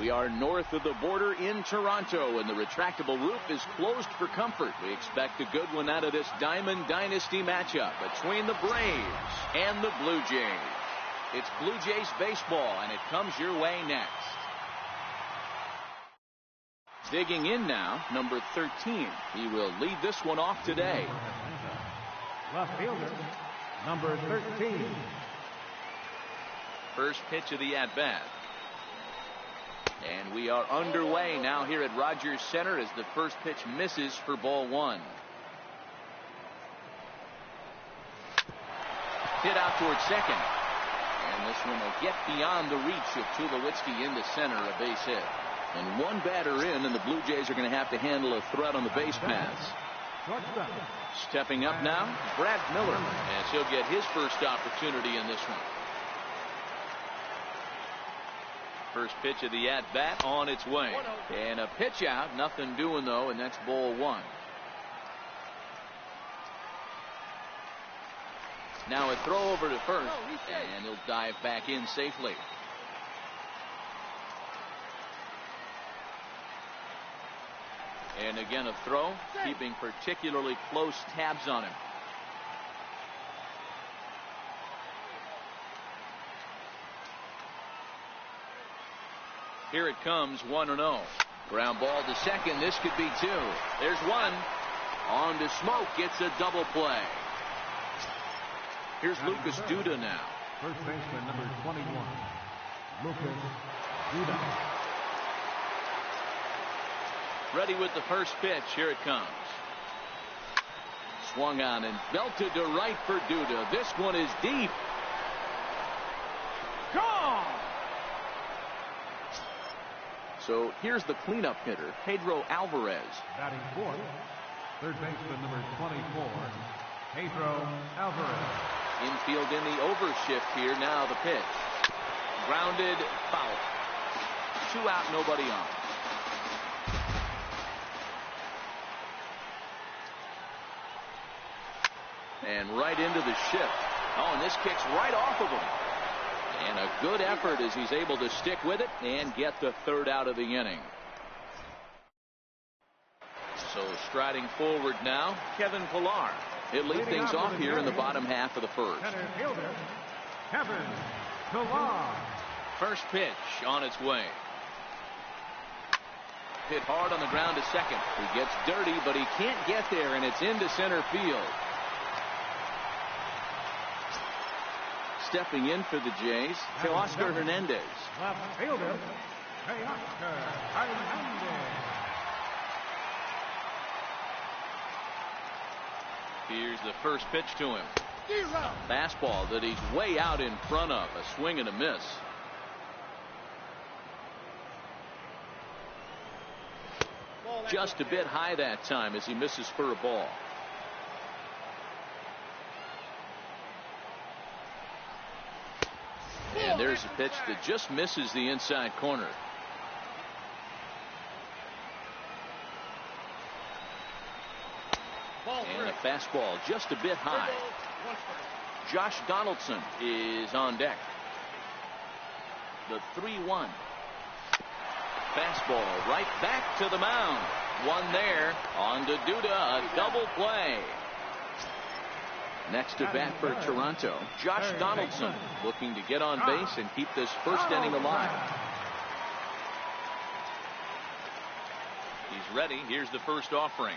We are north of the border in Toronto, and the retractable roof is closed for comfort. We expect a good one out of this Diamond Dynasty matchup between the Braves and the Blue Jays. It's Blue Jays baseball, and it comes your way next. Digging in now, number 13. He will lead this one off today. Left fielder, number 13. First pitch of the at-bat. And we are underway now here at Rogers Center as the first pitch misses for ball one. Hit out towards second. And this one will get beyond the reach of Tulowitzki into center, a base hit. And one batter in, and the Blue Jays are going to have to handle a threat on the base paths. Stepping up now, Brad Miller, as he'll get his first opportunity in this one. First pitch of the at-bat on its way. And a pitch out, nothing doing though, and that's ball one. Now a throw over to first, and he'll dive back in safely. And again a throw, keeping particularly close tabs on him. Here it comes, 1-0. Ground ball to second. This could be two. There's one. On to Smoke. Gets a double play. Here's Lucas Duda now. First baseman number 21, Lucas Duda. Ready with the first pitch. Here it comes. Swung on and belted to right for Duda. This one is deep. Gone! So here's the cleanup hitter, Pedro Alvarez. Batting fourth, third baseman number 24, Pedro Alvarez. Infield in the overshift here. Now the pitch. Grounded, foul. 2 out, nobody on. And right into the shift. Oh, and this kicks right off of him. And a good effort as he's able to stick with it and get the third out of the inning. So striding forward now, Kevin Pillar. He'll lead things off here in the bottom half of the first. Center fielder, Kevin Pillar. First pitch on its way. Hit hard on the ground to second. He gets dirty, but he can't get there, and it's into center field. Stepping in for the Jays, Teoscar Hernandez. Left fielder, Teoscar Hernandez. Here's the first pitch to him. Fastball that he's way out in front of. A swing and a miss. Just a bit high that time as he misses for a ball. And there's a pitch that just misses the inside corner. And a fastball just a bit high. Josh Donaldson is on deck. The 3-1. Fastball right back to the mound. One there. On to Duda. A double play. Next to bat for Toronto, Josh Donaldson, looking to get on base and keep this first inning alive. He's ready. Here's the first offering.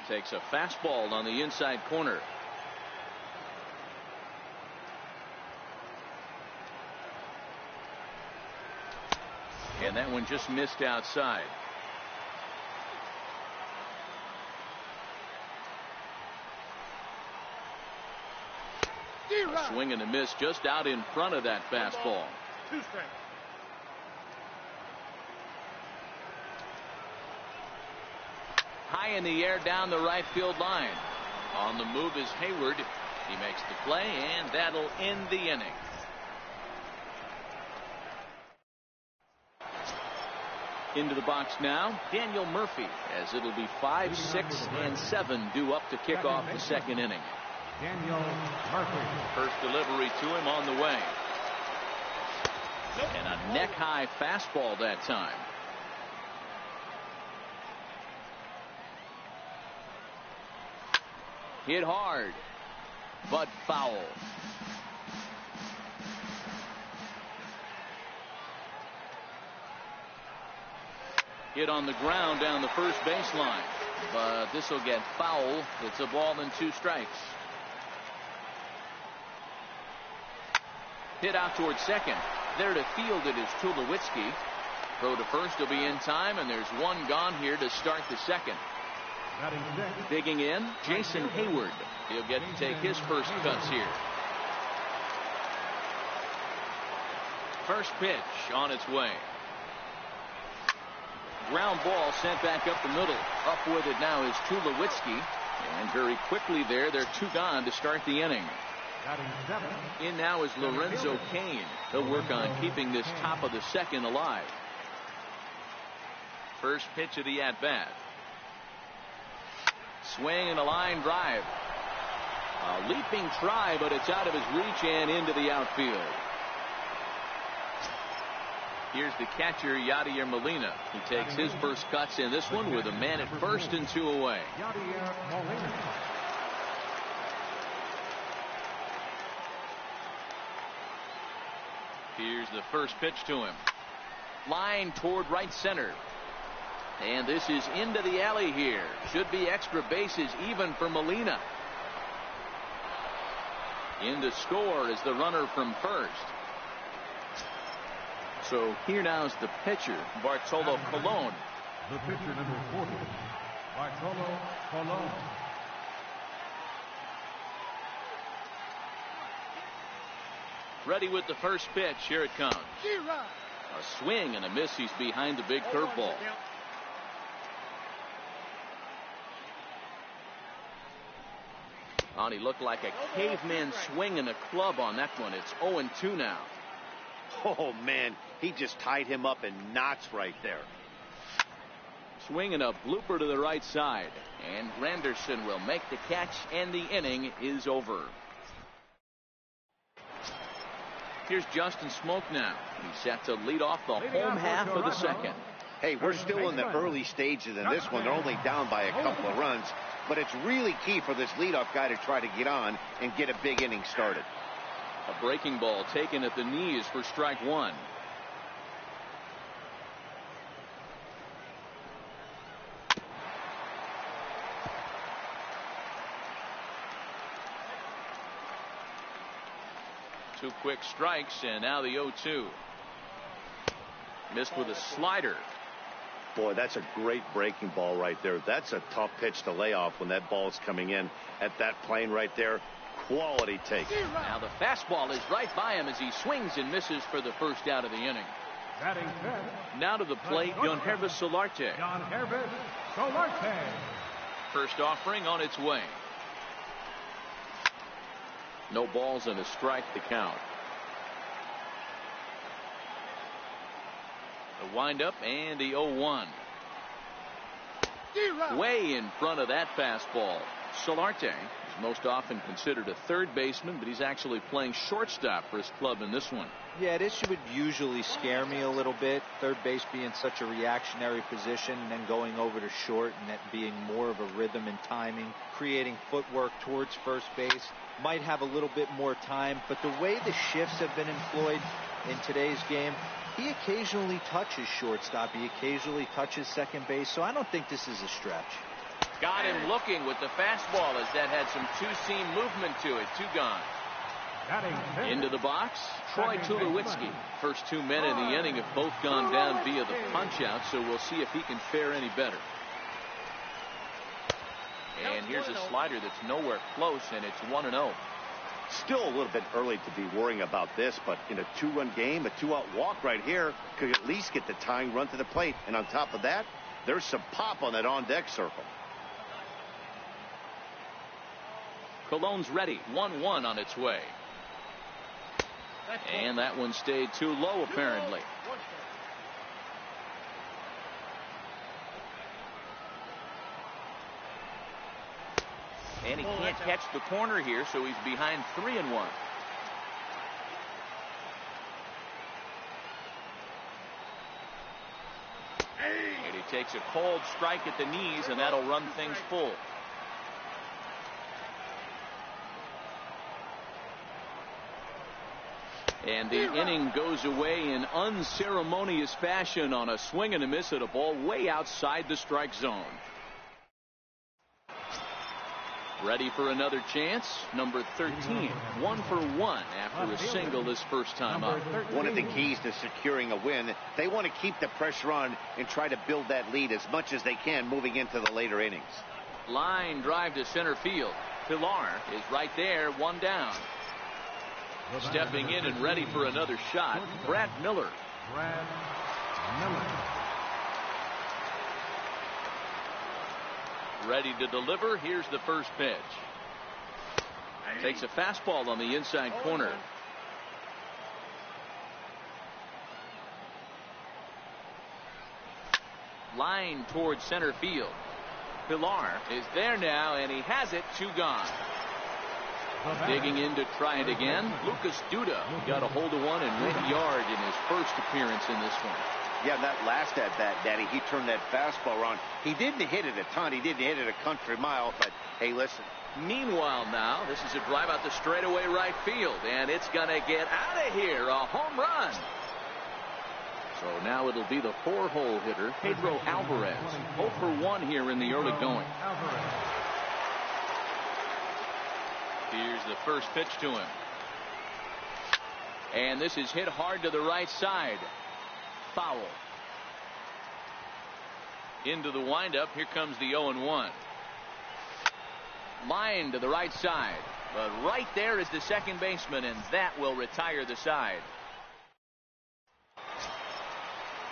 Takes a fastball on the inside corner. And that one just missed outside. A swing and a miss just out in front of that fastball. 2 strikes. High in the air down the right field line. On the move is Hayward. He makes the play, and that'll end the inning. Into the box now, Daniel Murphy, as it'll be 5, 6, and 7 due up to kick off the second inning. Daniel Murphy. First delivery to him on the way. And a neck-high fastball that time. Hit hard, but foul. Hit on the ground down the first baseline, but this will get foul. It's a ball and 2 strikes. Hit out towards second. There to field it is Tulowitzki. Throw to first will be in time, and there's 1 gone here to start the second. Digging in, Jason Hayward. He'll get to take his first cuts here. First pitch on its way. Ground ball sent back up the middle. Up with it now is Tulowitzki. And very quickly there, they're 2 gone to start the inning. In now is Lorenzo Cain. He'll work on keeping this top of the second alive. First pitch of the at-bat. Swing and a line drive. A leaping try, but it's out of his reach and into the outfield. Here's the catcher, Yadier Molina. He takes his first cuts in this one with a man at first and 2 away. Here's the first pitch to him. Line toward right center. And this is into the alley here. Should be extra bases even for Molina. In to score is the runner from first. So here now is the pitcher, Bartolo Colon. The pitcher, number 40, Bartolo Colon. Ready with the first pitch. Here it comes. A swing and a miss. He's behind the big curveball. Oh, he looked like a caveman swinging a club on that one. It's 0-2 now. Oh, man, he just tied him up in knots right there. Swinging a blooper to the right side. And Granderson will make the catch, and the inning is over. Here's Justin Smoke now. He's set to lead off the home half of the second. Hey, we're still in the early stages in this one. They're only down by a couple of runs. But it's really key for this leadoff guy to try to get on and get a big inning started. A breaking ball taken at the knees for strike 1. Two quick strikes, and now the 0-2. Missed with a slider. Boy, that's a great breaking ball right there. That's a tough pitch to lay off when that ball's coming in at that plane right there. Quality take. Now the fastball is right by him as he swings and misses for the first out of the inning. Now to the plate, Yangervis Solarte. Yangervis Solarte. First offering on its way. No balls and a strike to count. The windup and the 0-1. Way in front of that fastball. Solarte is most often considered a third baseman, but he's actually playing shortstop for his club in this one. Yeah, this would usually scare me a little bit. Third base being such a reactionary position, and then going over to short and that being more of a rhythm and timing, creating footwork towards first base. Might have a little bit more time, but the way the shifts have been employed in today's game, he occasionally touches shortstop. He occasionally touches second base, so I don't think this is a stretch. Got him looking with the fastball as that had some two-seam movement to it. 2 gone. Into the box, Troy Tulowitzki. First 2 men in the inning have both gone down via the punch-out, so we'll see if he can fare any better. And here's a slider that's nowhere close, and it's 1-0. Still a little bit early to be worrying about this, but in a 2-run game, a 2-out walk right here could at least get the tying run to the plate. And on top of that, there's some pop on that on-deck circle. Colon's ready. 1-1 on its way. And that one stayed too low, apparently. And he can't catch the corner here, so he's behind 3-1. takes a cold strike at the knees, and that'll run things full. And the inning goes away in unceremonious fashion on a swing and a miss at a ball way outside the strike zone. Ready for another chance. Number 13, 1 for 1 after a single this first time up. One of the keys to securing a win, they want to keep the pressure on and try to build that lead as much as they can moving into the later innings. Line drive to center field. Pilar is right there, 1 down. Stepping in and ready for another shot, Brad Miller. Brad Miller. Ready to deliver. Here's the first pitch. Takes a fastball on the inside corner. Line towards center field. Pilar is there now, and he has it. 2 gone. Digging in to try it again. Lucas Duda got a hold of one and went yard in his first appearance in this one. Yeah, that last at bat, Daddy, he turned that fastball around. He didn't hit it a ton. He didn't hit it a country mile, but hey, listen. Meanwhile now, this is a drive out the straightaway right field, and it's going to get out of here. A home run. So now it'll be the 4-hole hitter, Pedro Alvarez. 0 for 1 here in the early going. Here's the first pitch to him. And this is hit hard to the right side. Foul. Into the windup. Here comes the 0-1. Line to the right side. But right there is the second baseman, and that will retire the side.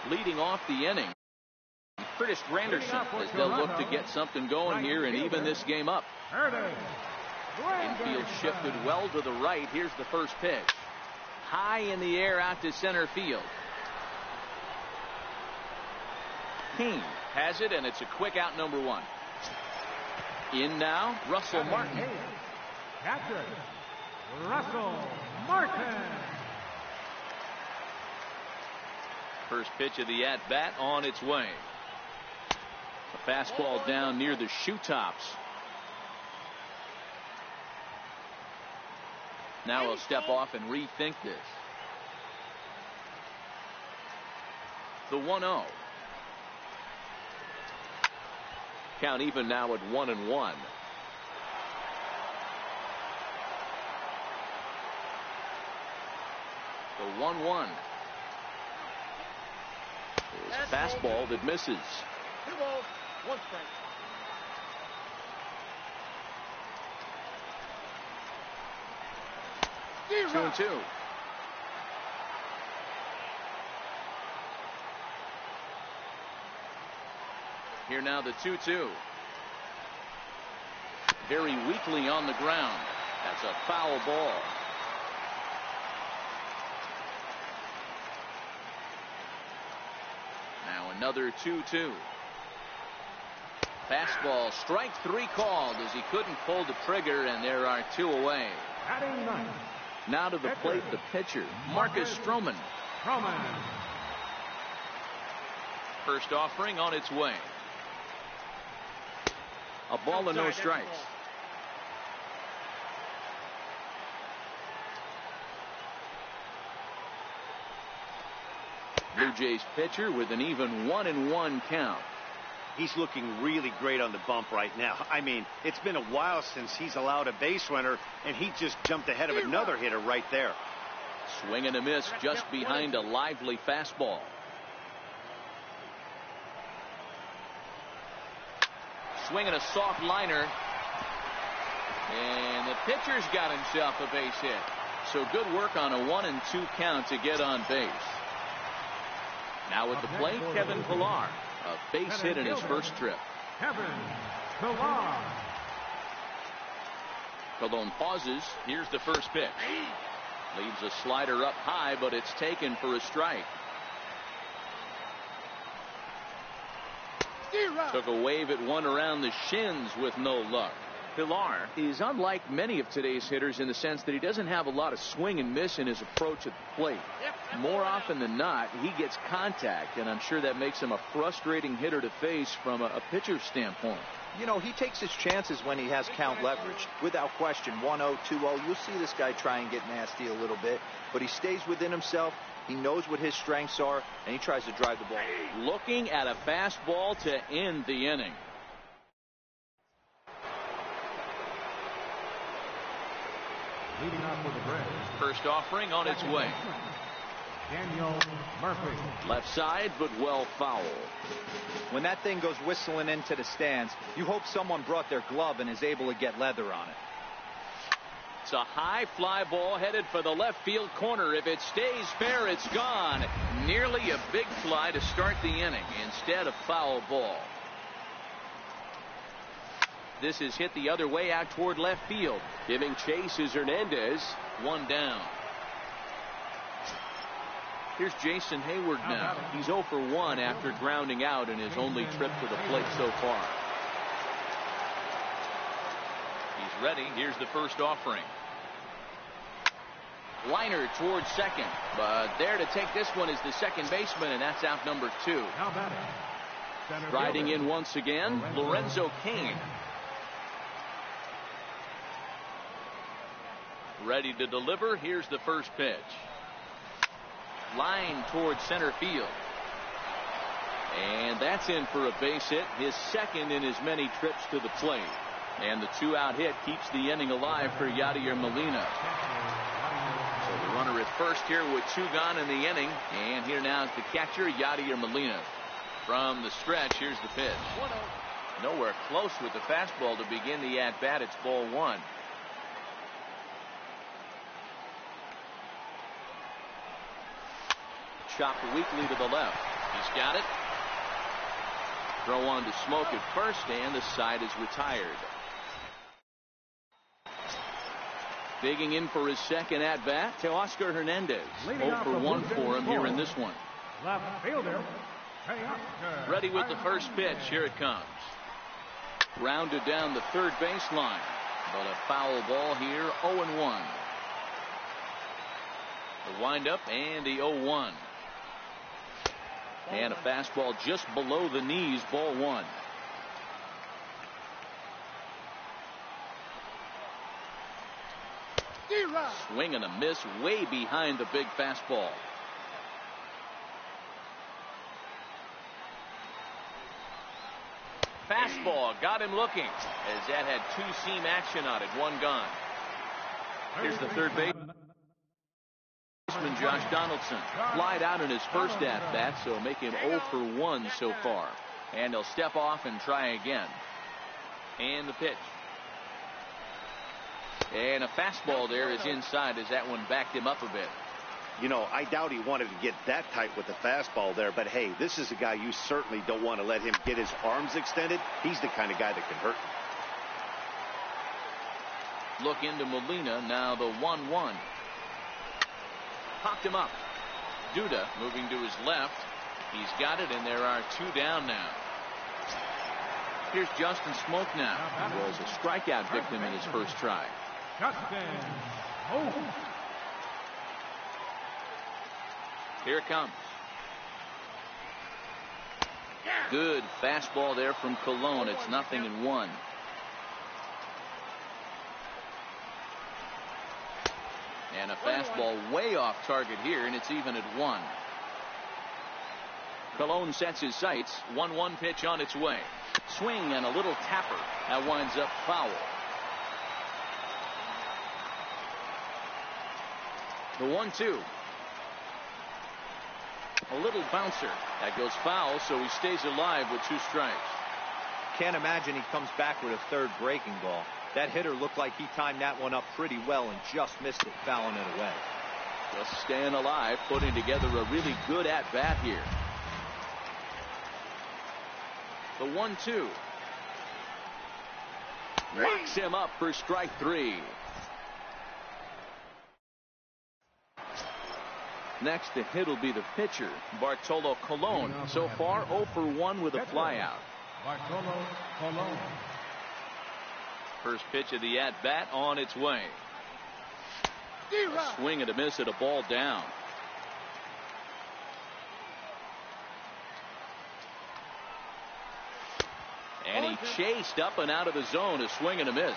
Leading off the inning, Curtis Granderson, as they'll look to get something going here and even this game up. Infield shifted well to the right. Here's the first pitch. High in the air out to center field. King has it, and it's a quick out, number 1. In now, Russell Martin. Catcher, Russell Martin. First pitch of the at-bat on its way. A fastball down near the shoe tops. Now he'll step off and rethink this. The 1-0. Count even now at 1-1. The 1-1. Is a fastball that misses. 2 balls, 1 strike. 2-2. Here now the 2-2. Very weakly on the ground. That's a foul ball. Now another 2-2. Fastball, strike 3 called as he couldn't pull the trigger, and there are 2 away. Now to the plate, the pitcher, Marcus Stroman. First offering on its way. A ball and no strikes. Blue Jays pitcher with an even 1-1 count. He's looking really great on the bump right now. I mean, it's been a while since he's allowed a base runner, and he just jumped ahead of another hitter right there. Swing and a miss just behind a lively fastball. Swinging a soft liner. And the pitcher's got himself a base hit. So good work on a 1-2 count to get on base. Now at the plate, Kevin Pilar. A base hit in his first trip. Kevin Pilar. Colon pauses. Here's the first pitch. Leaves a slider up high, but it's taken for a strike. Took a wave at one around the shins with no luck. Pilar is unlike many of today's hitters in the sense that he doesn't have a lot of swing and miss in his approach at the plate. More often than not, he gets contact, and I'm sure that makes him a frustrating hitter to face from a pitcher's standpoint. You know, he takes his chances when he has count leverage. Without question, 1-0, 2-0, you'll see this guy try and get nasty a little bit, but he stays within himself. He knows what his strengths are, and he tries to drive the ball. Looking at a fastball to end the inning. Leading off with the Braves. First offering on its way. Daniel Murphy. Left side, but well foul. When that thing goes whistling into the stands, you hope someone brought their glove and is able to get leather on it. It's a high fly ball headed for the left field corner. If it stays fair, it's gone. Nearly a big fly to start the inning. Instead, a foul ball. This is hit the other way out toward left field. Giving chase is Hernandez. One down. Here's Jason Hayward now. He's 0 for 1 after grounding out in his only trip to the plate so far. He's ready. Here's the first offering. Liner towards second, but there to take this one is the second baseman, and that's out number 2. Riding in once again, Lorenzo Cain. Ready to deliver. Here's the first pitch. Line towards center field. And that's in for a base hit, his second in as many trips to the plate. And the 2-out hit keeps the inning alive for Yadier Molina. So the runner at first here with 2 gone in the inning. And here now is the catcher, Yadier Molina. From the stretch, here's the pitch. Nowhere close with the fastball to begin the at-bat. It's ball 1. Chopped weakly to the left. He's got it. Throw on to Smoke at first, and the side is retired. Digging in for his second at bat, Teoscar Hernandez. 0 for 1 for him here in this one. Left fielder. Ready with the first pitch. Here it comes. Grounded down the third baseline, but a foul ball here. 0-1. The windup and the 0-1. And a fastball just below the knees, ball 1. Swing and a miss way behind the big fastball. Fastball got him looking as that had 2-seam action on it. 1 gone. Here's the third baseman, Josh Donaldson. Flied out in his first at-bat, so make him 0 for 1 so far. And he'll step off and try again. And the pitch. And a fastball there is inside as that one backed him up a bit. You know, I doubt he wanted to get that tight with the fastball there, but hey, this is a guy you certainly don't want to let him get his arms extended. He's the kind of guy that can hurt you. Look into Molina, now the 1-1. Popped him up. Duda moving to his left. He's got it, and there are 2 down now. Here's Justin Smoke now. He was a strikeout victim in his first try. Here it comes. Good fastball there from Colon. It's 0-1. And a fastball way off target here, and it's even at 1. Colon sets his sights. 1-1 pitch on its way. Swing and a little tapper. That winds up foul. The 1-2. A little bouncer. That goes foul, so he stays alive with 2 strikes. Can't imagine he comes back with a third breaking ball. That hitter looked like he timed that one up pretty well and just missed it, fouling it away. Just staying alive, putting together a really good at-bat here. The 1-2. Locks him up for strike 3. Next to hit will be the pitcher, Bartolo Colon. So far, 0 for 1 with a flyout. Bartolo Colon. First pitch of the at-bat on its way. A swing and a miss at a ball down. And he chased up and out of the zone. A swing and a miss.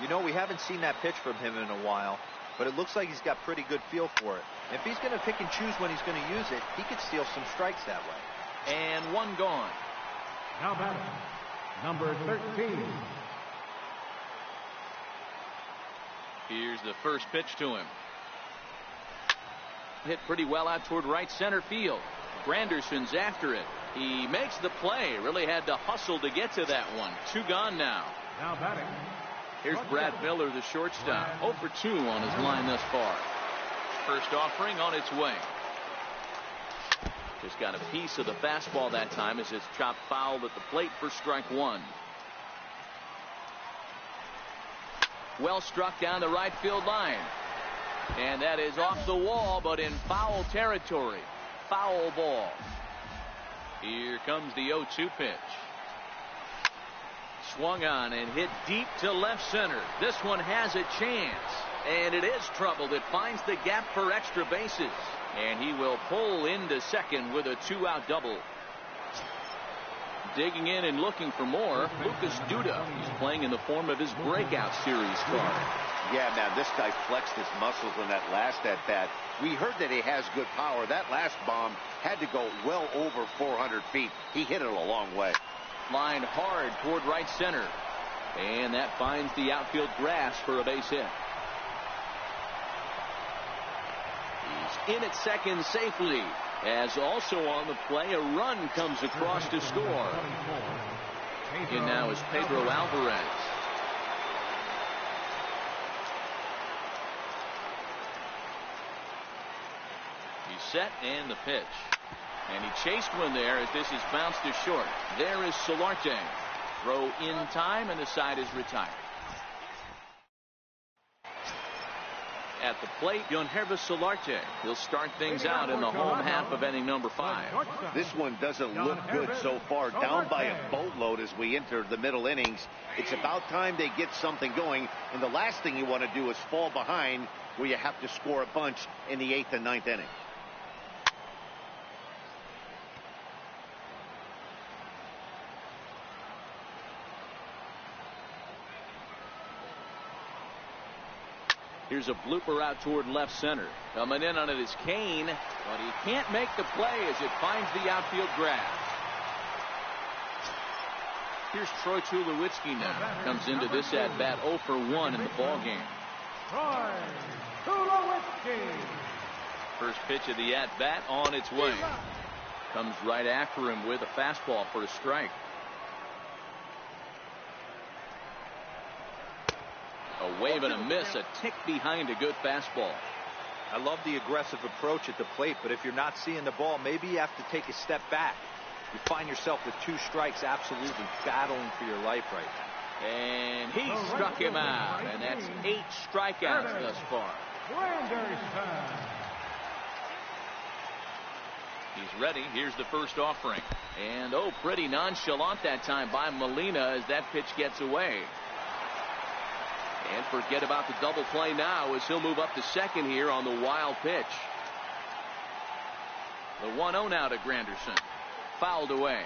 You know, we haven't seen that pitch from him in a while, but it looks like he's got pretty good feel for it. If he's going to pick and choose when he's going to use it, he could steal some strikes that way. And one gone. Now batting, number 13. Here's the first pitch to him. Hit pretty well out toward right center field. Granderson's after it. He makes the play. Really had to hustle to get to that one. 2 gone now. Now batting. Here's Brad Miller, the shortstop. 0 for 2 on his line thus far. First offering on its way. Just got a piece of the fastball that time as it's chopped foul at the plate for strike 1. Well struck down the right field line. And that is off the wall, but in foul territory. Foul ball. Here comes the 0-2 pitch. Swung on and hit deep to left center. This one has a chance. And it is troubled. It finds the gap for extra bases. And he will pull into second with a 2-out double. Digging in and looking for more, Lucas Duda. He's playing in the form of his breakout series card. Yeah, man, this guy flexed his muscles in that last at-bat. We heard that he has good power. That last bomb had to go well over 400 feet. He hit it a long way. Lined hard toward right center. And that finds the outfield grass for a base hit. He's in at second safely. As also on the play, a run comes across to score. In now is Pedro Alvarez. He's set and the pitch. And he chased one there as this is bounced to short. There is Solarte. Throw in time and the side is retired. At the plate, Yonhervis Solarte. He'll start things out in the home half of inning number 5. This one doesn't look good so far. Down by a boatload as we enter the middle innings. It's about time they get something going. And the last thing you want to do is fall behind where you have to score a bunch in the 8th and 9th inning. Here's a blooper out toward left center. Coming in on it is Kane, but he can't make the play as it finds the outfield grass. Here's Troy Tulowitzki now. Comes into this at bat 0 for 1 in the ballgame. Troy Tulowitzki. First pitch of the at bat on its way. Comes right after him with a fastball for a strike. A wave and a miss, a tick behind a good fastball. I love the aggressive approach at the plate, but if you're not seeing the ball, maybe you have to take a step back. You find yourself with 2 strikes, absolutely battling for your life right now. And he struck him out, and that's 8 strikeouts thus far. He's ready. Here's the first offering. And oh, pretty nonchalant that time by Molina as that pitch gets away. And forget about the double play now as he'll move up to second here on the wild pitch. The 1-0 now to Granderson. Fouled away.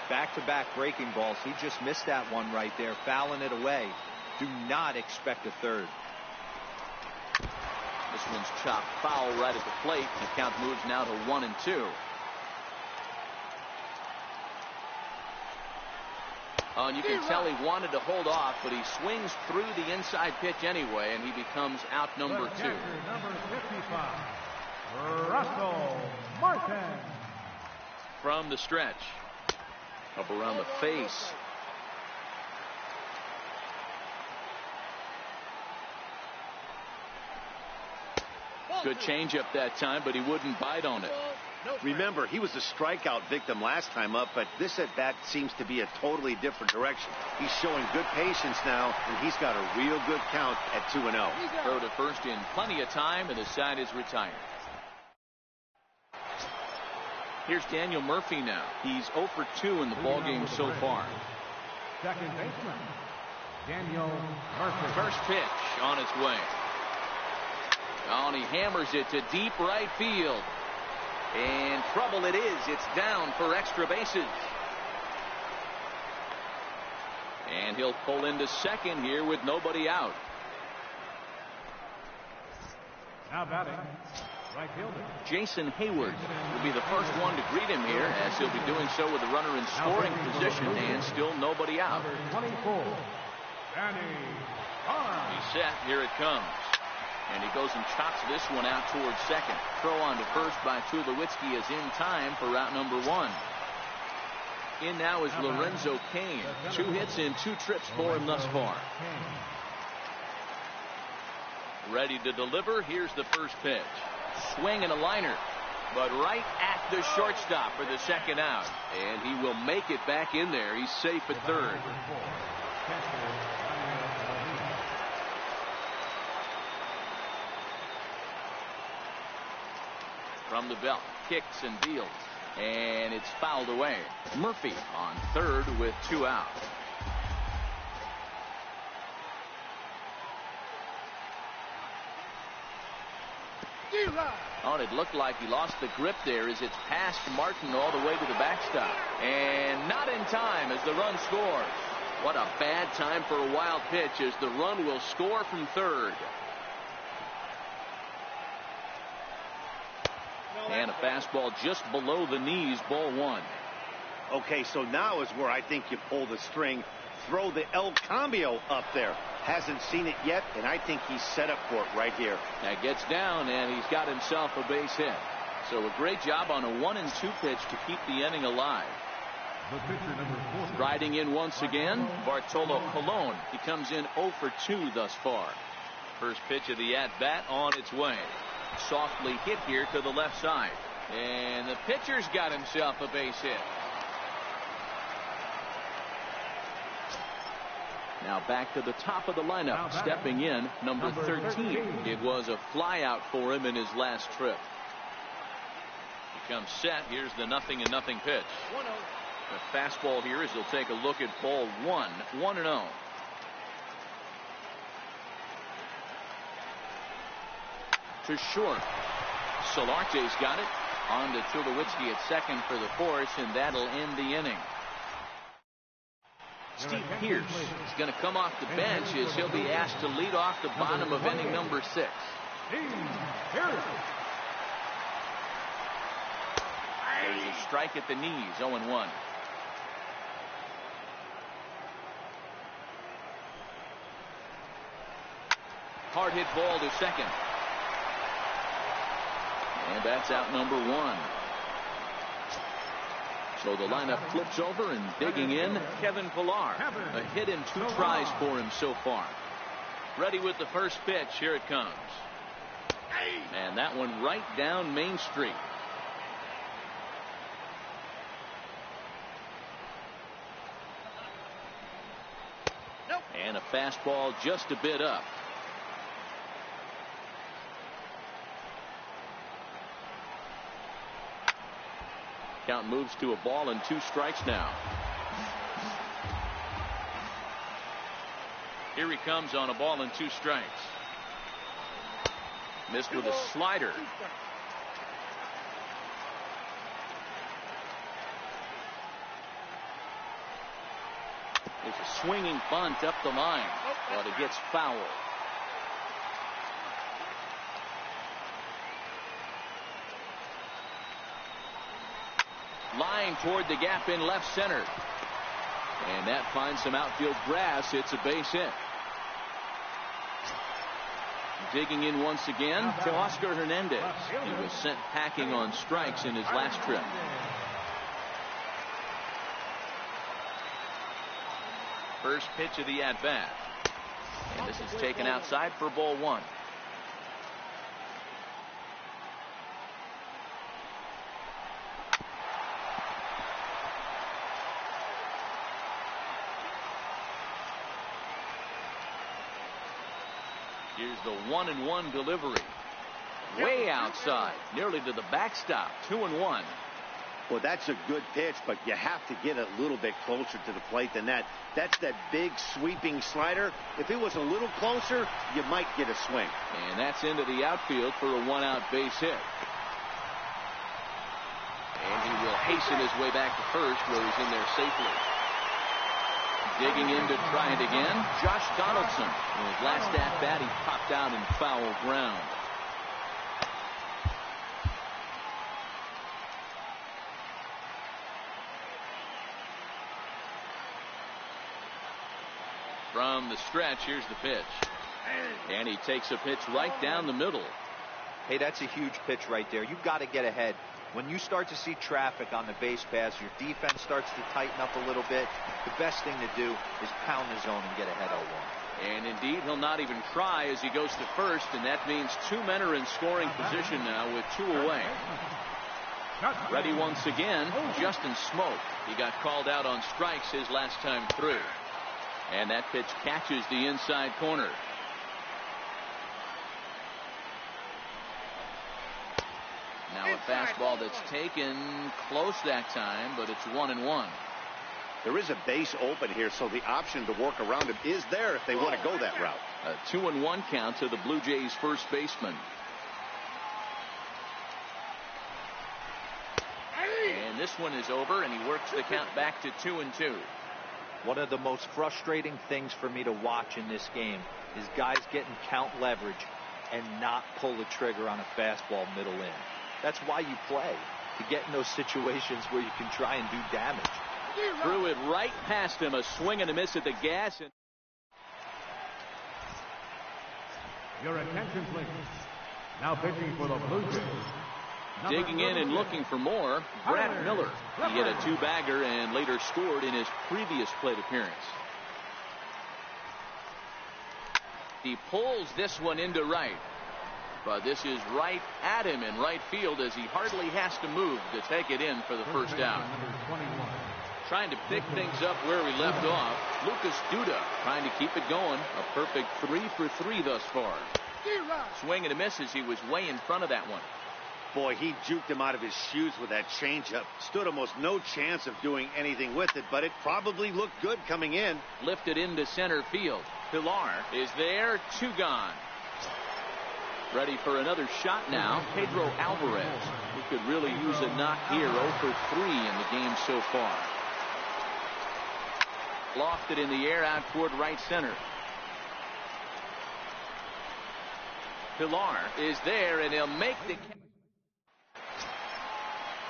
Back-to-back breaking balls. He just missed that one right there, fouling it away. Do not expect a third. This one's chopped foul right at the plate. The count moves now to 1-2. Oh, and you can tell he wanted to hold off, but he swings through the inside pitch anyway, and he becomes out number 2. Number 55, Russell Martin. From the stretch. Up around the face. Good changeup that time, but he wouldn't bite on it. Remember, he was a strikeout victim last time up, but this at-bat seems to be a totally different direction. He's showing good patience now, and he's got a real good count at 2-0. Throw to first in plenty of time, and the side is retired. Here's Daniel Murphy now. He's 0 for 2 in the ballgame so far. Second baseman, Daniel Murphy. First pitch on its way. Oh, and he hammers it to deep right field. And trouble it is. It's down for extra bases. And he'll pull into second here with nobody out. Now batting, right fielder Jason Hayward will be the first one to greet him here, as he'll be doing so with the runner in scoring position and still nobody out. number 24, Danny Arnold. He's set. Here it comes. And he goes and chops this one out towards second. Throw on to first by Tulowitzki is in time for route number 1. In now is Lorenzo Cain. 2 hits in 2 trips for him thus far. Ready to deliver. Here's the first pitch. Swing and a liner, but right at the shortstop for the second out. And he will make it back in there. He's safe at third. From the belt, kicks and deals, and it's fouled away. Murphy on third with 2 out. Oh, it looked like he lost the grip there as it's past Martin all the way to the backstop. And not in time as the run scores. What a bad time for a wild pitch as the run will score from third. And a fastball just below the knees, ball 1. Okay, so now is where I think you pull the string. Throw the El Cambio up there. Hasn't seen it yet, and I think he's set up for it right here. That gets down, and he's got himself a base hit. So a great job on a 1-2 pitch to keep the inning alive. The pitcher, number 40. Riding in once again, Bartolo Colon. He comes in 0 for 2 thus far. First pitch of the at-bat on its way. Softly hit here to the left side. And the pitcher's got himself a base hit. Now back to the top of the lineup. Stepping in, number 13. It was a flyout for him in his last trip. He comes set. Here's the 0-0 pitch. The fastball here as he'll take a look at ball 1. 1-0. To short. Solarte's got it. On to Tulowitzki at second for the force, and that'll end the inning. Steve Pierce is going to come off the bench as he'll be asked to lead off the bottom of inning number 6. There's a strike at the knees, 0-1. Hard hit ball to second. And that's out number 1. So the lineup flips over, and digging in, Kevin Pillar. A hit in 2 tries for him so far. Ready with the first pitch. Here it comes. And that one right down Main Street. And a fastball just a bit up. Count moves to a ball and 2 strikes now. Here he comes on a ball and 2 strikes. Missed with a slider. It's a swinging bunt up the line, but it gets foul. Line toward the gap in left center. And that finds some outfield grass. It's a base hit. Digging in once again, Teoscar Hernandez. He was sent packing on strikes in his last trip. First pitch of the at-bat. And this is taken outside for ball 1. Here's the 1-1 delivery. Way outside, nearly to the backstop. 2-1. Well, that's a good pitch, but you have to get a little bit closer to the plate than that. That's that big sweeping slider. If it was a little closer, you might get a swing. And that's into the outfield for a one-out base hit. And he will hasten his way back to first, where he's in there safely. Digging in to try it again, Josh Donaldson. In his last at-bat, he popped out in foul ground. From the stretch, here's the pitch. And he takes a pitch right down the middle. Hey, that's a huge pitch right there. You've got to get ahead. When you start to see traffic on the base pass, your defense starts to tighten up a little bit. The best thing to do is pound the zone and get ahead 0-1. And indeed, he'll not even try as he goes to first, and that means two men are in scoring position now with two away. Ready once again, Justin Smoke. He got called out on strikes his last time through. And that pitch catches the inside corner. Now a fastball that's taken close that time, but it's 1-1. There is a base open here, so the option to work around him is there if they want to go that route. A 2-1 count to the Blue Jays first baseman. And this one is over, and he works the count back to 2-2. One of the most frustrating things for me to watch in this game is guys getting count leverage and not pull the trigger on a fastball middle in. That's why you play, to get in those situations where you can try and do damage. Threw it right past him, a swing and a miss at the gas. Your attention, please. Now pitching for the Blue Jays. Digging in and looking for more, Brad Miller. He hit a two-bagger and later scored in his previous plate appearance. He pulls this one into right. But this is right at him in right field as he hardly has to move to take it in for the first out. Trying to pick things up where we left off. Lucas Duda trying to keep it going. A perfect 3 for 3 thus far. Swing and a miss as he was way in front of that one. Boy, he juked him out of his shoes with that changeup. Stood almost no chance of doing anything with it, but it probably looked good coming in. Lifted into center field. Pilar is there. 2 gone. Ready for another shot now, Pedro Alvarez, who could really use a knock here. 0 for 3 in the game so far. Lofted in the air out toward right center. Pilar is there, and he'll make the...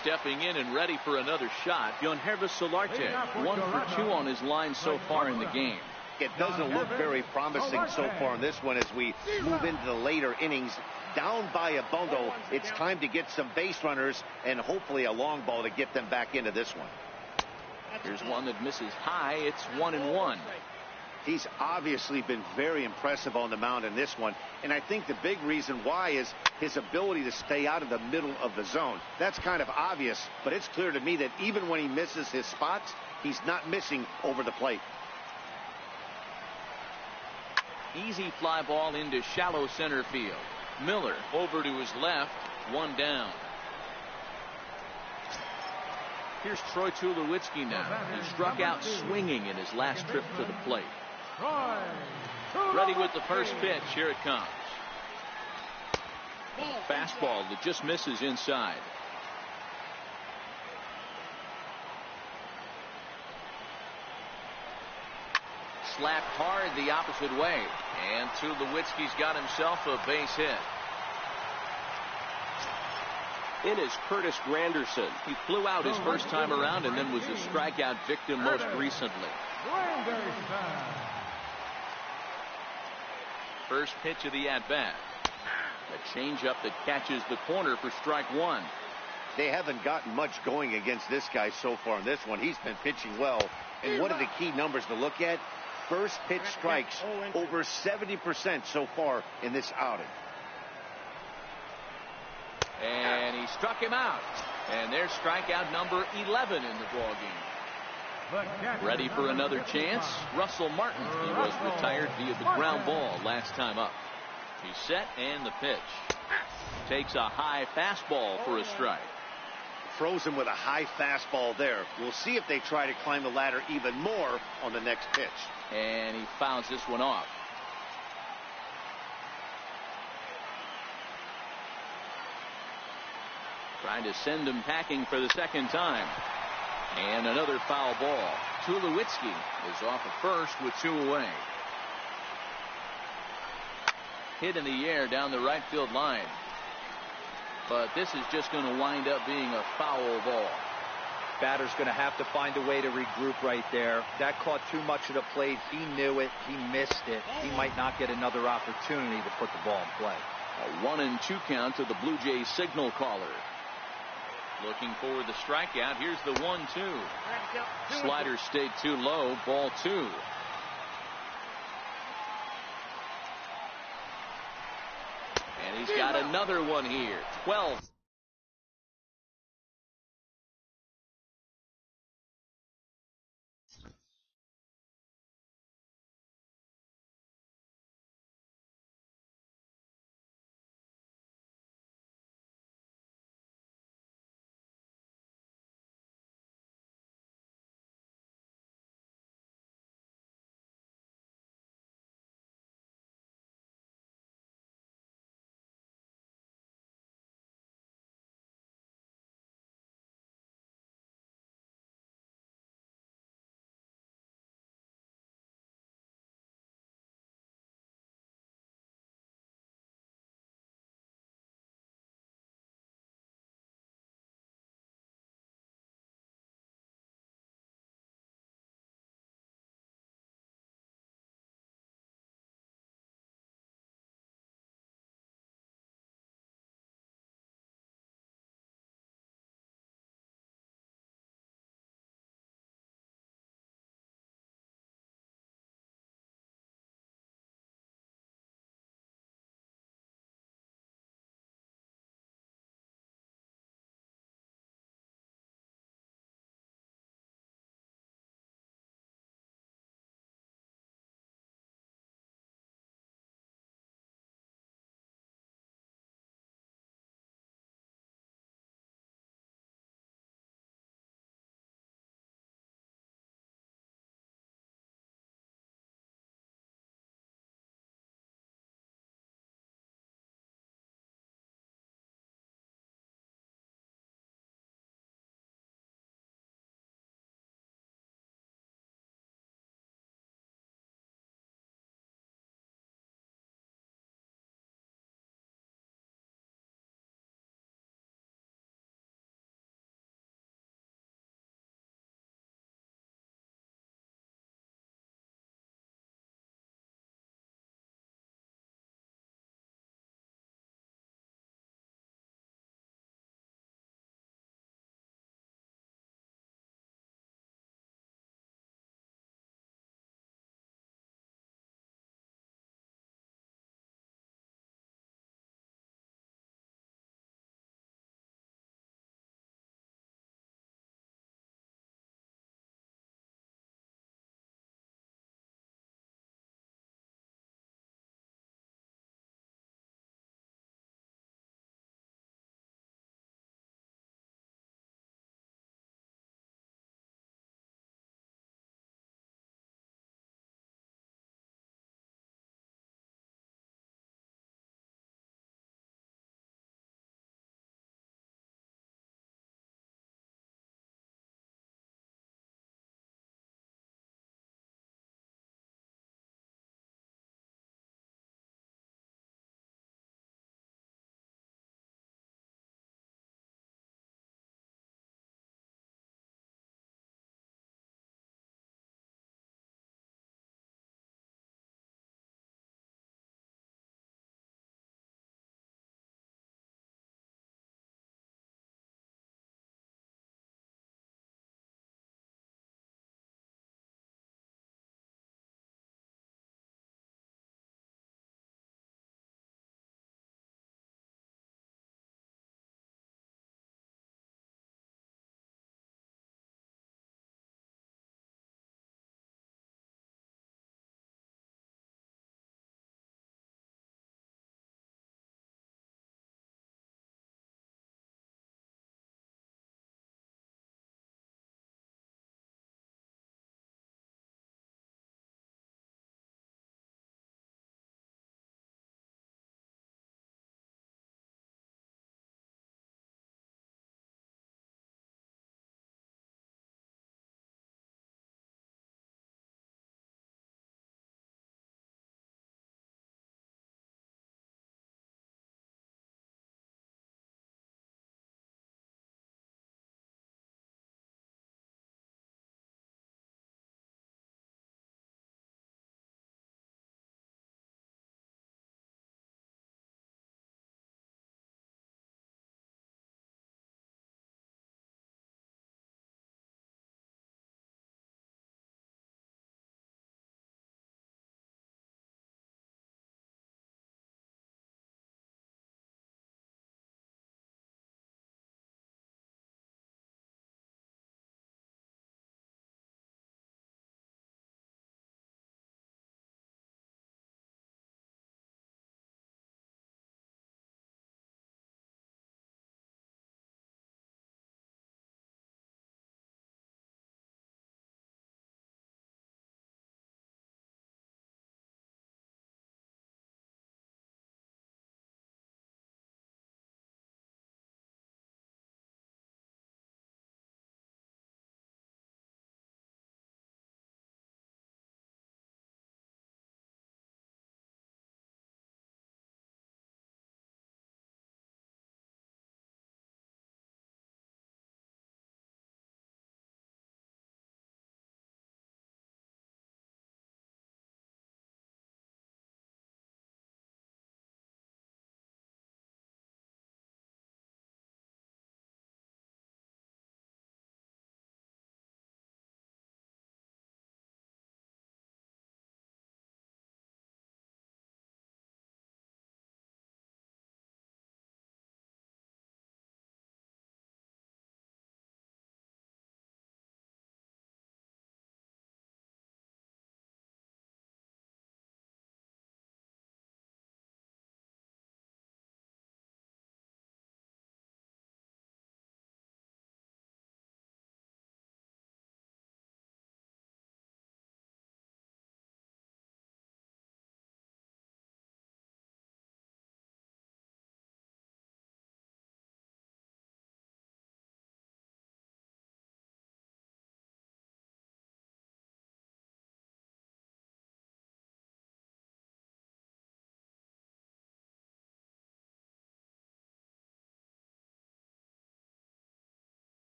Stepping in and ready for another shot, Yonhervis Solarte, 1 for 2 on his line so far in the game. It doesn't look very promising so far in this one as we move into the later innings. Down by a bundle, it's time to get some base runners and hopefully a long ball to get them back into this one. Here's one that misses high. It's 1-1. He's obviously been very impressive on the mound in this one, and I think the big reason why is his ability to stay out of the middle of the zone. That's kind of obvious, but it's clear to me that even when he misses his spots, he's not missing over the plate. Easy fly ball into shallow center field. Miller over to his left, 1 down. Here's Troy Tulowitzki now. He struck out swinging in his last trip to the plate. Ready with the first pitch. Here it comes. Fastball that just misses inside. Slapped hard the opposite way. And Tulowitzki's got himself a base hit. In is Curtis Granderson. He flew out his first time around and then was a strikeout victim most recently. First pitch of the at-bat. A changeup that catches the corner for strike 1. They haven't gotten much going against this guy so far in this one. He's been pitching well. And one of the key numbers to look at, first pitch strikes over 70% so far in this outing. And he struck him out. And there's strikeout number 11 in the ballgame. Ready for another chance. Russell Martin. He was retired via the ground ball last time up. He's set and the pitch. Takes a high fastball for a strike. throws him with a high fastball there. We'll see if they try to climb the ladder even more on the next pitch. And he fouls this one off. Trying to send him packing for the second time. And another foul ball. Tulowitzki is off at first with 2 away. Hit in the air down the right field line. But this is just going to wind up being a foul ball. Batter's going to have to find a way to regroup right there. That caught too much of the plate. He knew it. He missed it. He might not get another opportunity to put the ball in play. A 1-2 count to the Blue Jays signal caller. Looking for the strikeout. Here's the 1-2. Slider stayed too low. Ball 2. And he's got another one here. 12.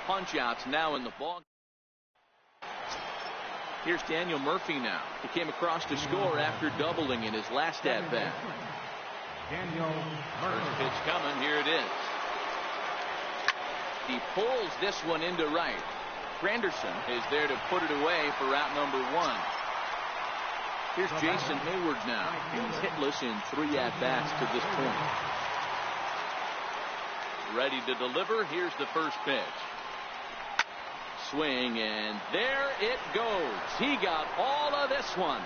punch-outs now in the ball. Here's Daniel Murphy now. He came across to score after doubling in his last at-bat. Daniel First Murphy. pitch coming. Here it is. He pulls this one into right. Granderson is there to put it away for route number 1. Here's Jason Hayward now. He's hitless in 3 at-bats to this point. Ready to deliver. Here's the first pitch. Swing, and there it goes. He got all of this one.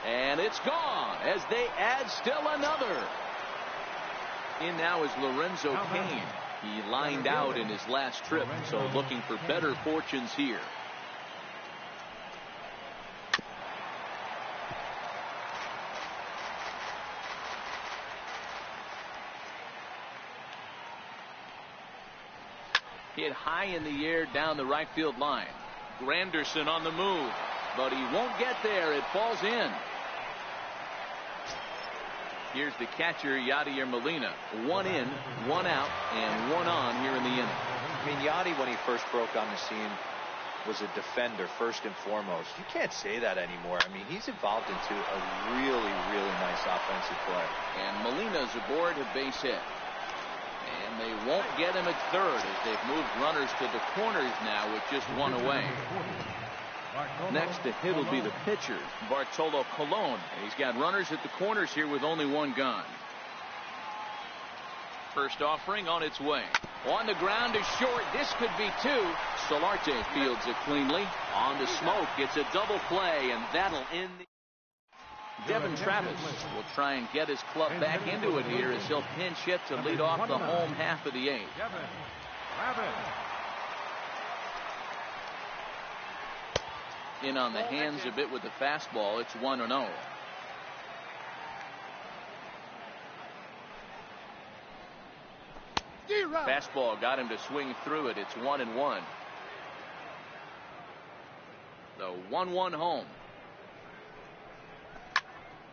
And it's gone as they add still another. In now is Lorenzo Cain. He lined out in his last trip, so looking for better fortunes here. Hit high in the air down the right field line. Granderson on the move, but he won't get there. It falls in. Here's the catcher, Yadier Molina. 1 in, 1 out, and 1 on here in the inning. I mean, Yadi, when he first broke on the scene, was a defender first and foremost. You can't say that anymore. I mean, he's evolved into a really, really nice offensive player. And Molina's aboard a base hit. And they won't get him at third as they've moved runners to the corners now with just 1 away. Next to hit will be the pitcher, Bartolo Colon. And he's got runners at the corners here with only 1 gone. First offering on its way. On the ground is short. This could be 2. Solarte fields it cleanly. On the smoke. It's a double play, and that'll end the... Devin Travis will try and get his club back into it here as he'll pinch hit to lead off the home half of the 8th. In on the hands a bit with the fastball. It's 1-0. Fastball got him to swing through it. It's 1-1. The 1-1 home.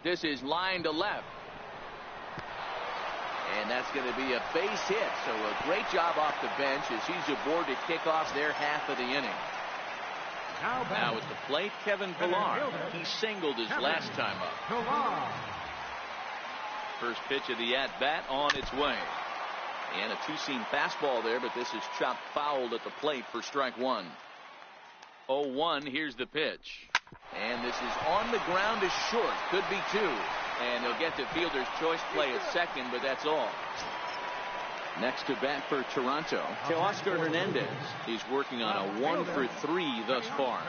This is line to left. And that's going to be a base hit. So a great job off the bench as he's aboard to kick off their half of the inning. Now at the plate, Kevin Pillar. He singled his last time up. First pitch of the at-bat on its way. And a 2-seam fastball there, but this is chopped fouled at the plate for strike 1. 0-1. Here's the pitch. And this is on the ground is short. Could be 2. And they'll get the fielder's choice play at second, but that's all. Next to bat for Toronto, Teoscar Hernandez. He's working on a 1 for 3 thus far.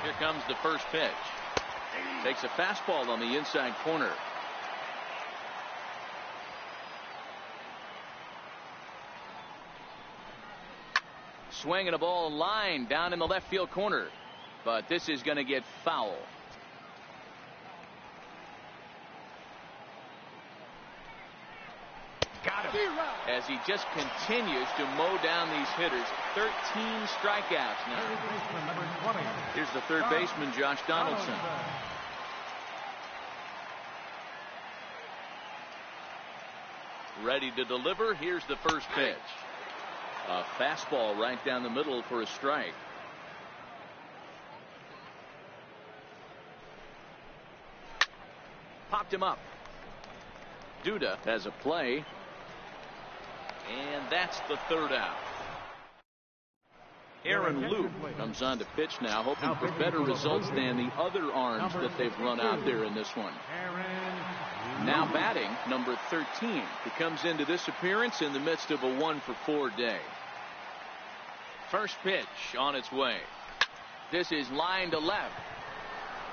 Here comes the first pitch. Takes a fastball on the inside corner. Swinging a ball line down in the left field corner. But this is going to get foul. Got him. As he just continues to mow down these hitters. 13 strikeouts now. Here's the third baseman, Josh Donaldson. Ready to deliver. Here's the first pitch. A fastball right down the middle for a strike. Popped him up. Duda has a play. And that's the third out. Aaron Luke comes on to pitch now, hoping for better results than the other arms that they've run out there in this one. Now batting, number 13. He comes into this appearance in the midst of a 1 for 4 day. First pitch on its way. This is line to left.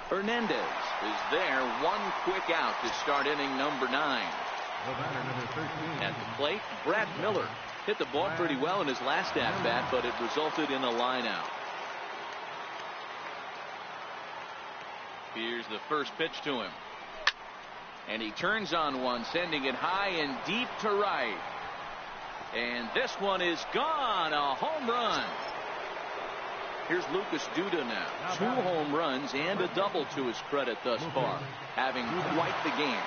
Hernandez is there. 1 quick out to start inning number 9. At the plate, Brad Miller hit the ball pretty well in his last at-bat, but it resulted in a line out. Here's the first pitch to him. And he turns on one, sending it high and deep to right. And this one is gone. A home run. Here's Lucas Duda now. 2 home runs and a double to his credit thus far, having quite the game.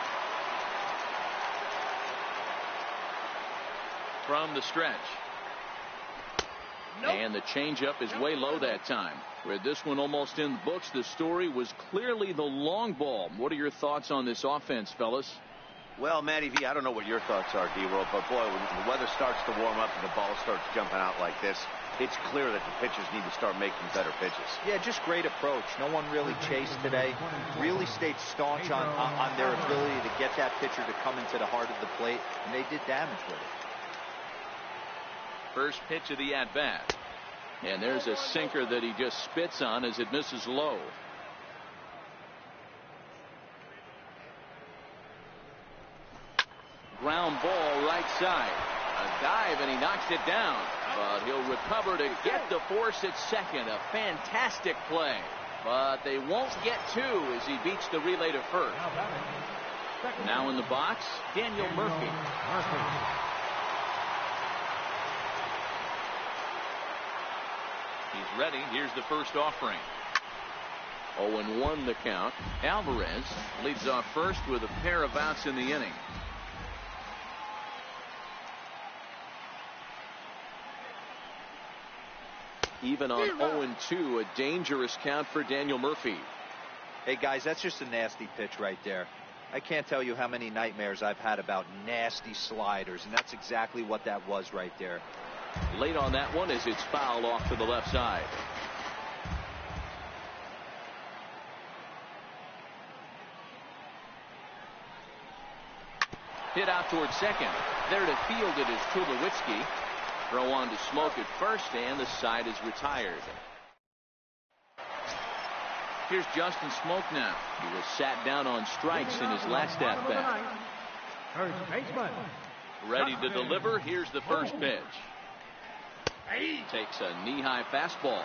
From the stretch, And the changeup is way low that time. With this one almost in the books, the story was clearly the long ball. What are your thoughts on this offense, fellas? Well, Matty V, I don't know what your thoughts are, D-World, but boy, when the weather starts to warm up and the ball starts jumping out like this, it's clear that the pitchers need to start making better pitches. Yeah, just great approach. No one really chased today. Really stayed staunch on their ability to get that pitcher to come into the heart of the plate, and they did damage with it. First pitch of the at-bat. And there's a sinker that he just spits on as it misses low. Ground ball right side. A dive and he knocks it down. But he'll recover to get the force at second. A fantastic play. But they won't get two as he beats the relay to first. Now in the box, Daniel Murphy. He's ready. Here's the first offering. 0-1 the count. Alvarez leads off first with a pair of outs in the inning. Even on 0-2, a dangerous count for Daniel Murphy. Hey guys, that's just a nasty pitch right there. I can't tell you how many nightmares I've had about nasty sliders, and that's exactly what that was right there. Late on that one as it's fouled off to the left side. Hit out towards second. There to field it is Tulowitzki. Throw on to Smoke at first, and the side is retired. Here's Justin Smoke now. He was sat down on strikes in his last at-bat. First baseman. Ready to deliver. Here's the first pitch. Takes a knee-high fastball.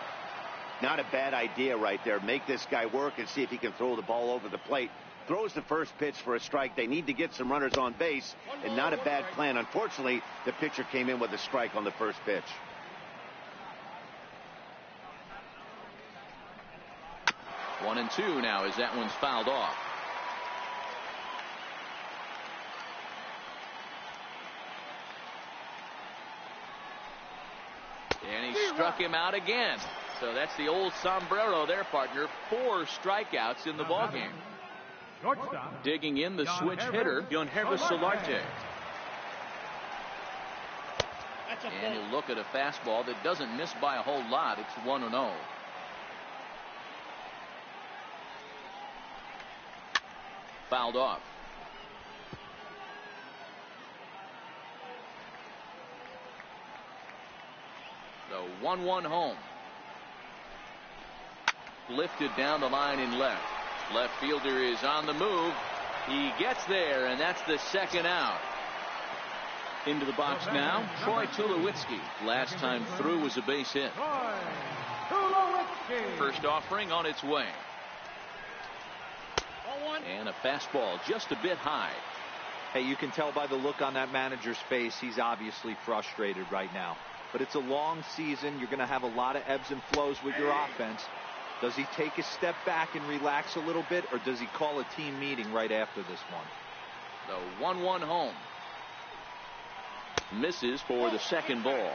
Not a bad idea right there. Make this guy work and see if he can throw the ball over the plate. Throws the first pitch for a strike. They need to get some runners on base, and not a bad plan. Unfortunately, the pitcher came in with a strike on the first pitch. 1-2 now as that one's fouled off. And he struck him out again. So that's the old sombrero there, partner. 4 strikeouts in the ballgame. Digging in the switch hitter, Yonhervis Solarte. And he'll look at a fastball that doesn't miss by a whole lot. It's 1-0. Fouled off. The 1-1 home. Lifted down the line in left. Left fielder is on the move. He gets there, and that's the second out. Into the box now, Troy Tulowitzki. Last time through was a base hit. First offering on its way. And a fastball just a bit high. Hey, you can tell by the look on that manager's face, he's obviously frustrated right now. But it's a long season. You're going to have a lot of ebbs and flows with your offense. Does he take a step back and relax a little bit, or does he call a team meeting right after this one? The 1-1 home. Misses for the second ball.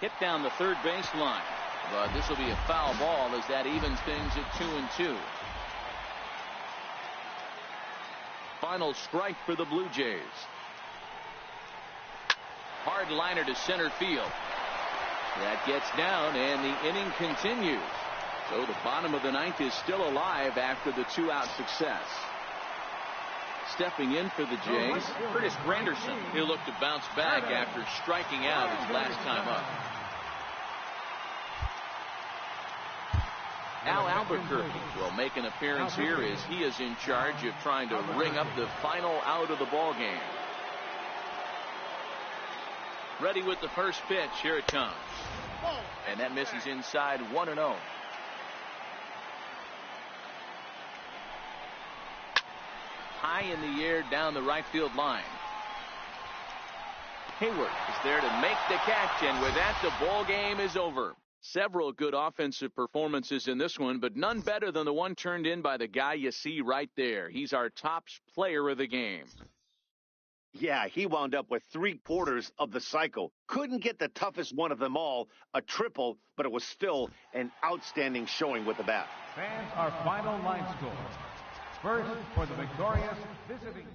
Hit down the third baseline. But this will be a foul ball as that evens things at 2-2. Final strike for the Blue Jays. Hard liner to center field. That gets down, and the inning continues. So the bottom of the ninth is still alive after the 2-out success. Stepping in for the Jays, Curtis Granderson. He'll look to bounce back after striking out his last time up. Al Albuquerque will make an appearance here as he is in charge of trying to ring up the final out of the ball game. Ready with the first pitch. Here it comes. And that misses inside. 1-0. High in the air down the right field line. Hayward is there to make the catch, and with that the ball game is over. Several good offensive performances in this one, but none better than the one turned in by the guy you see right there. He's our top player of the game. Yeah, he wound up with 3/4 of the cycle. Couldn't get the toughest one of them all, a triple, but it was still an outstanding showing with the bat. Fans, our final line score. First, for the victorious visiting